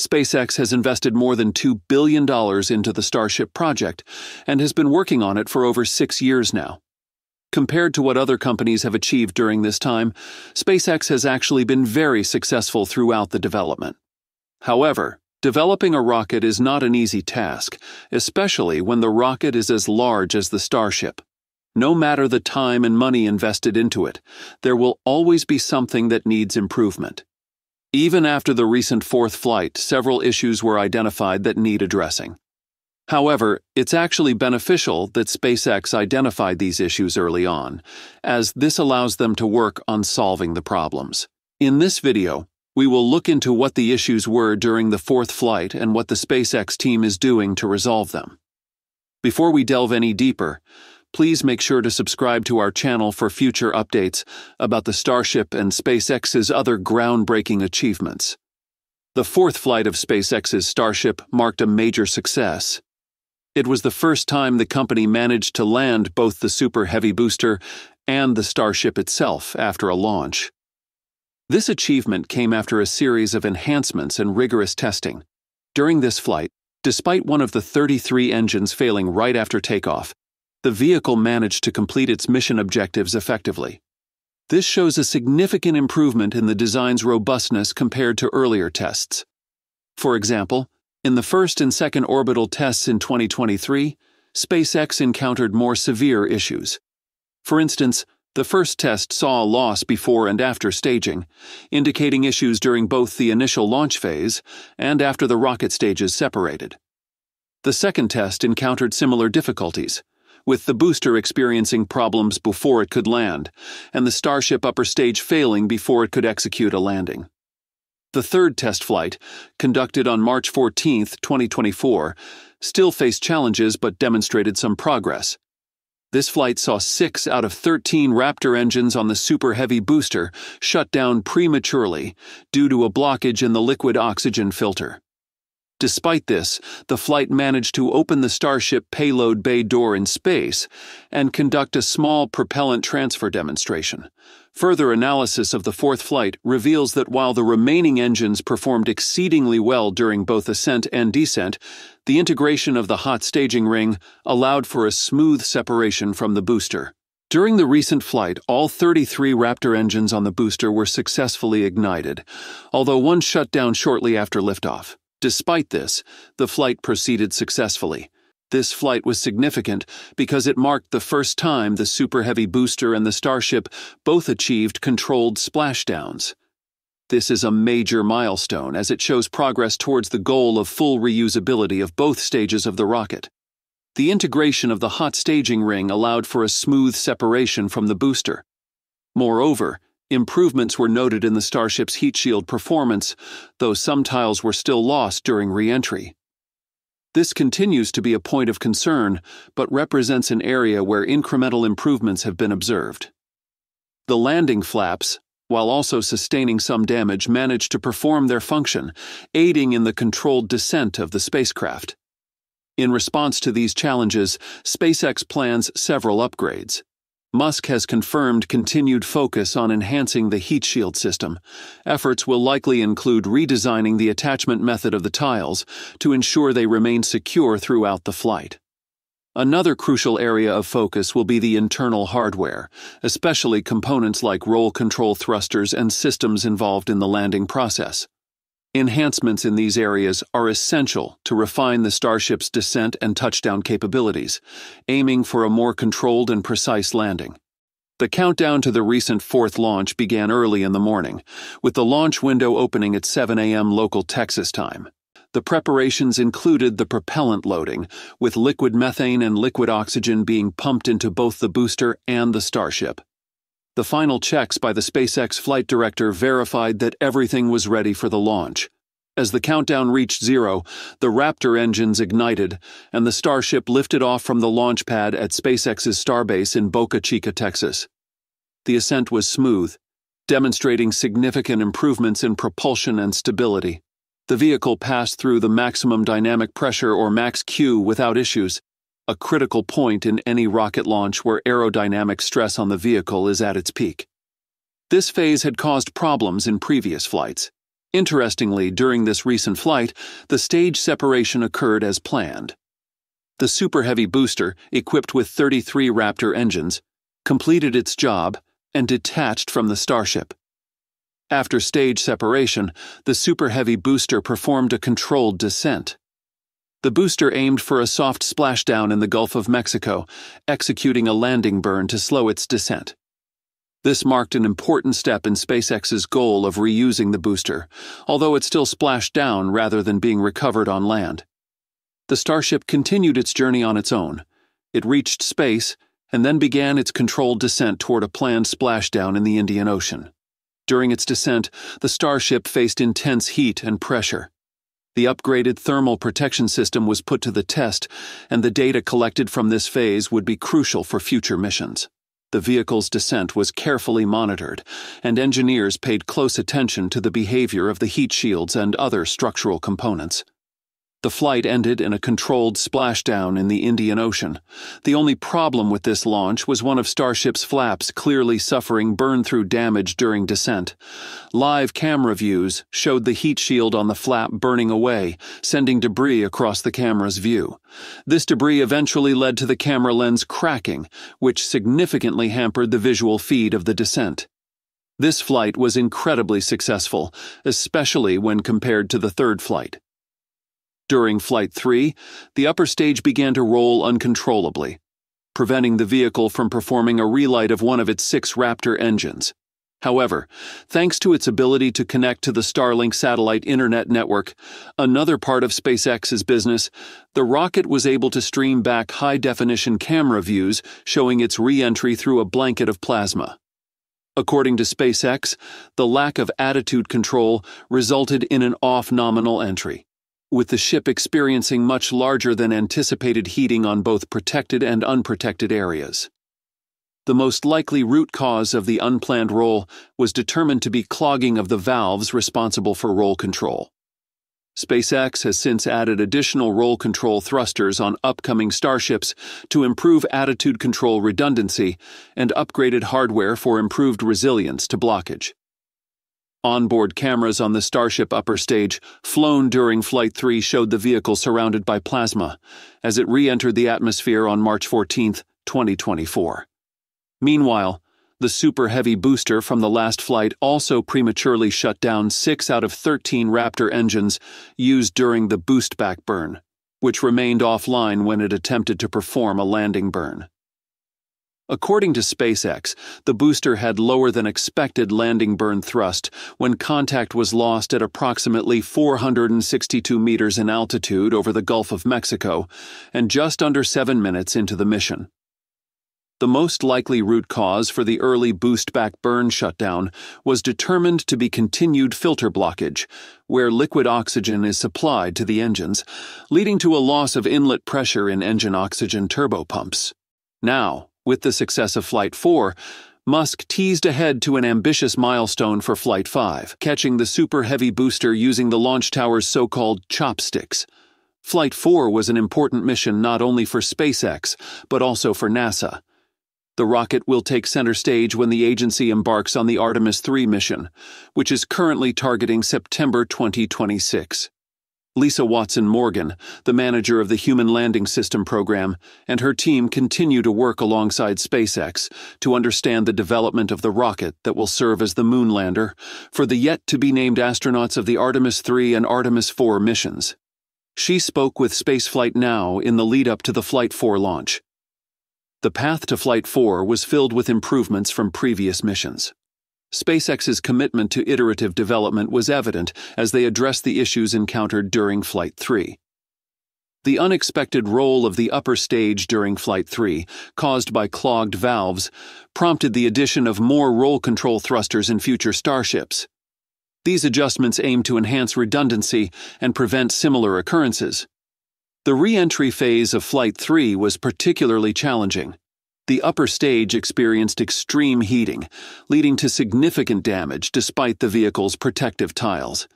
SpaceX has invested more than $2 billion into the Starship project and has been working on it for over 6 years now. Compared to what other companies have achieved during this time, SpaceX has actually been very successful throughout the development. However, developing a rocket is not an easy task, especially when the rocket is as large as the Starship. No matter the time and money invested into it, there will always be something that needs improvement. Even after the recent fourth flight, several issues were identified that need addressing. However, it's actually beneficial that SpaceX identified these issues early on, as this allows them to work on solving the problems. In this video, we will look into what the issues were during the fourth flight and what the SpaceX team is doing to resolve them. Before we delve any deeper, please make sure to subscribe to our channel for future updates about the Starship and SpaceX's other groundbreaking achievements. The fourth flight of SpaceX's Starship marked a major success. It was the first time the company managed to land both the Super Heavy booster and the Starship itself after a launch. This achievement came after a series of enhancements and rigorous testing. During this flight, despite one of the 33 engines failing right after takeoff, the vehicle managed to complete its mission objectives effectively. This shows a significant improvement in the design's robustness compared to earlier tests. For example, in the first and second orbital tests in 2023, SpaceX encountered more severe issues. For instance, the first test saw a loss before and after staging, indicating issues during both the initial launch phase and after the rocket stages separated. The second test encountered similar difficulties, with the booster experiencing problems before it could land, and the Starship upper stage failing before it could execute a landing. The third test flight, conducted on March 14, 2024, still faced challenges but demonstrated some progress. This flight saw 6 out of 13 Raptor engines on the Super Heavy booster shut down prematurely due to a blockage in the liquid oxygen filter. Despite this, the flight managed to open the Starship payload bay door in space and conduct a small propellant transfer demonstration. Further analysis of the fourth flight reveals that while the remaining engines performed exceedingly well during both ascent and descent, the integration of the hot staging ring allowed for a smooth separation from the booster. During the recent flight, all 33 Raptor engines on the booster were successfully ignited, although one shut down shortly after liftoff. Despite this, the flight proceeded successfully. This flight was significant because it marked the first time the Super Heavy booster and the Starship both achieved controlled splashdowns. This is a major milestone as it shows progress towards the goal of full reusability of both stages of the rocket. The integration of the hot staging ring allowed for a smooth separation from the booster. Moreover, improvements were noted in the Starship's heat shield performance, though some tiles were still lost during re-entry. This continues to be a point of concern, but represents an area where incremental improvements have been observed. The landing flaps, while also sustaining some damage, managed to perform their function, aiding in the controlled descent of the spacecraft. In response to these challenges, SpaceX plans several upgrades. Musk has confirmed continued focus on enhancing the heat shield system. Efforts will likely include redesigning the attachment method of the tiles to ensure they remain secure throughout the flight. Another crucial area of focus will be the internal hardware, especially components like roll control thrusters and systems involved in the landing process. Enhancements in these areas are essential to refine the Starship's descent and touchdown capabilities, aiming for a more controlled and precise landing. The countdown to the recent fourth launch began early in the morning, with the launch window opening at 7 a.m. local Texas time. The preparations included the propellant loading, with liquid methane and liquid oxygen being pumped into both the booster and the Starship. The final checks by the SpaceX flight director verified that everything was ready for the launch. As the countdown reached 0, the Raptor engines ignited, and the Starship lifted off from the launch pad at SpaceX's Starbase in Boca Chica, Texas. The ascent was smooth, demonstrating significant improvements in propulsion and stability. The vehicle passed through the maximum dynamic pressure or max Q without issues, a critical point in any rocket launch where aerodynamic stress on the vehicle is at its peak. This phase had caused problems in previous flights. Interestingly, during this recent flight, the stage separation occurred as planned. The Super Heavy booster, equipped with 33 Raptor engines, completed its job and detached from the Starship. After stage separation, the Super Heavy booster performed a controlled descent. The booster aimed for a soft splashdown in the Gulf of Mexico, executing a landing burn to slow its descent. This marked an important step in SpaceX's goal of reusing the booster, although it still splashed down rather than being recovered on land. The Starship continued its journey on its own. It reached space and then began its controlled descent toward a planned splashdown in the Indian Ocean. During its descent, the Starship faced intense heat and pressure. The upgraded thermal protection system was put to the test, and the data collected from this phase would be crucial for future missions. The vehicle's descent was carefully monitored, and engineers paid close attention to the behavior of the heat shields and other structural components. The flight ended in a controlled splashdown in the Indian Ocean. The only problem with this launch was one of Starship's flaps clearly suffering burn-through damage during descent. Live camera views showed the heat shield on the flap burning away, sending debris across the camera's view. This debris eventually led to the camera lens cracking, which significantly hampered the visual feed of the descent. This flight was incredibly successful, especially when compared to the third flight. During Flight 3, the upper stage began to roll uncontrollably, preventing the vehicle from performing a relight of one of its 6 Raptor engines. However, thanks to its ability to connect to the Starlink satellite internet network, another part of SpaceX's business, the rocket was able to stream back high-definition camera views showing its re-entry through a blanket of plasma. According to SpaceX, the lack of attitude control resulted in an off-nominal entry, with the ship experiencing much larger than anticipated heating on both protected and unprotected areas. The most likely root cause of the unplanned roll was determined to be clogging of the valves responsible for roll control. SpaceX has since added additional roll control thrusters on upcoming Starships to improve attitude control redundancy and upgraded hardware for improved resilience to blockage. Onboard cameras on the Starship upper stage, flown during Flight 3, showed the vehicle surrounded by plasma as it re-entered the atmosphere on March 14, 2024. Meanwhile, the Super Heavy booster from the last flight also prematurely shut down 6 out of 13 Raptor engines used during the boost-back burn, which remained offline when it attempted to perform a landing burn. According to SpaceX, the booster had lower than expected landing burn thrust when contact was lost at approximately 462 meters in altitude over the Gulf of Mexico and just under 7 minutes into the mission. The most likely root cause for the early boost-back burn shutdown was determined to be continued filter blockage, where liquid oxygen is supplied to the engines, leading to a loss of inlet pressure in engine oxygen turbopumps. Now, with the success of Flight 4, Musk teased ahead to an ambitious milestone for Flight 5, catching the Super Heavy booster using the launch tower's so-called chopsticks. Flight 4 was an important mission not only for SpaceX, but also for NASA. The rocket will take center stage when the agency embarks on the Artemis 3 mission, which is currently targeting September 2026. Lisa Watson-Morgan, the manager of the Human Landing System program, and her team continue to work alongside SpaceX to understand the development of the rocket that will serve as the moon lander for the yet-to-be-named astronauts of the Artemis 3 and Artemis 4 missions. She spoke with Spaceflight Now in the lead-up to the Flight 4 launch. The path to Flight 4 was filled with improvements from previous missions. SpaceX's commitment to iterative development was evident as they addressed the issues encountered during Flight 3. The unexpected roll of the upper stage during Flight 3, caused by clogged valves, prompted the addition of more roll control thrusters in future Starships. These adjustments aim to enhance redundancy and prevent similar occurrences. The re-entry phase of Flight 3 was particularly challenging. The upper stage experienced extreme heating, leading to significant damage despite the vehicle's protective tiles.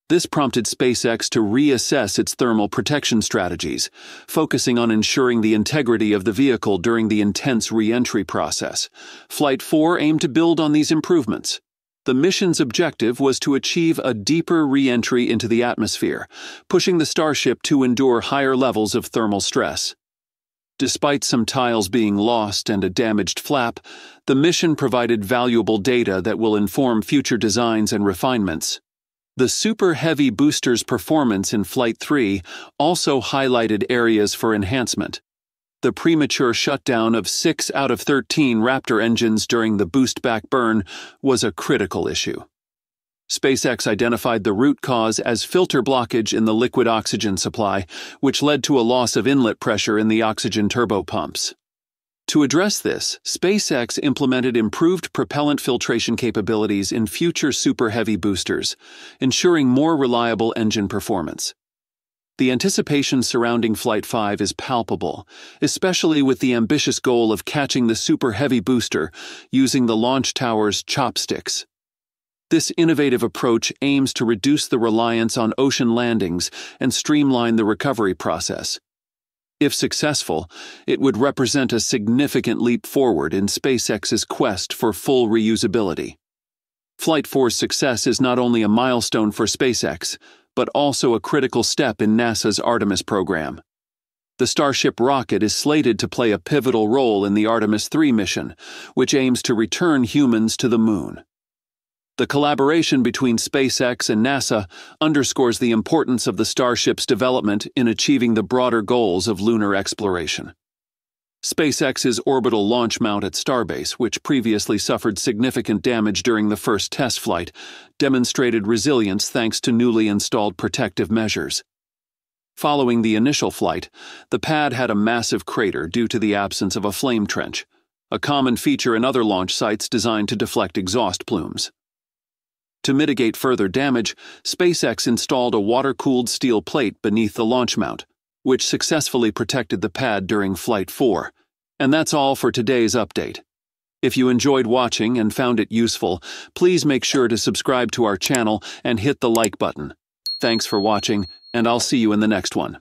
This prompted SpaceX to reassess its thermal protection strategies, focusing on ensuring the integrity of the vehicle during the intense re-entry process. Flight 4 aimed to build on these improvements. The mission's objective was to achieve a deeper re-entry into the atmosphere, pushing the Starship to endure higher levels of thermal stress. Despite some tiles being lost and a damaged flap, the mission provided valuable data that will inform future designs and refinements. The Super Heavy booster's performance in Flight 3 also highlighted areas for enhancement. The premature shutdown of 6 out of 13 Raptor engines during the boost-back burn was a critical issue. SpaceX identified the root cause as filter blockage in the liquid oxygen supply, which led to a loss of inlet pressure in the oxygen turbopumps. To address this, SpaceX implemented improved propellant filtration capabilities in future Super Heavy boosters, ensuring more reliable engine performance. The anticipation surrounding Flight 5 is palpable, especially with the ambitious goal of catching the Super Heavy booster using the launch tower's chopsticks. This innovative approach aims to reduce the reliance on ocean landings and streamline the recovery process. If successful, it would represent a significant leap forward in SpaceX's quest for full reusability. Flight 4's success is not only a milestone for SpaceX, but also a critical step in NASA's Artemis program. The Starship rocket is slated to play a pivotal role in the Artemis 3 mission, which aims to return humans to the Moon. The collaboration between SpaceX and NASA underscores the importance of the Starship's development in achieving the broader goals of lunar exploration. SpaceX's orbital launch mount at Starbase, which previously suffered significant damage during the first test flight, demonstrated resilience thanks to newly installed protective measures. Following the initial flight, the pad had a massive crater due to the absence of a flame trench, a common feature in other launch sites designed to deflect exhaust plumes. To mitigate further damage, SpaceX installed a water-cooled steel plate beneath the launch mount, which successfully protected the pad during Flight 4. And that's all for today's update. If you enjoyed watching and found it useful, please make sure to subscribe to our channel and hit the like button. Thanks for watching, and I'll see you in the next one.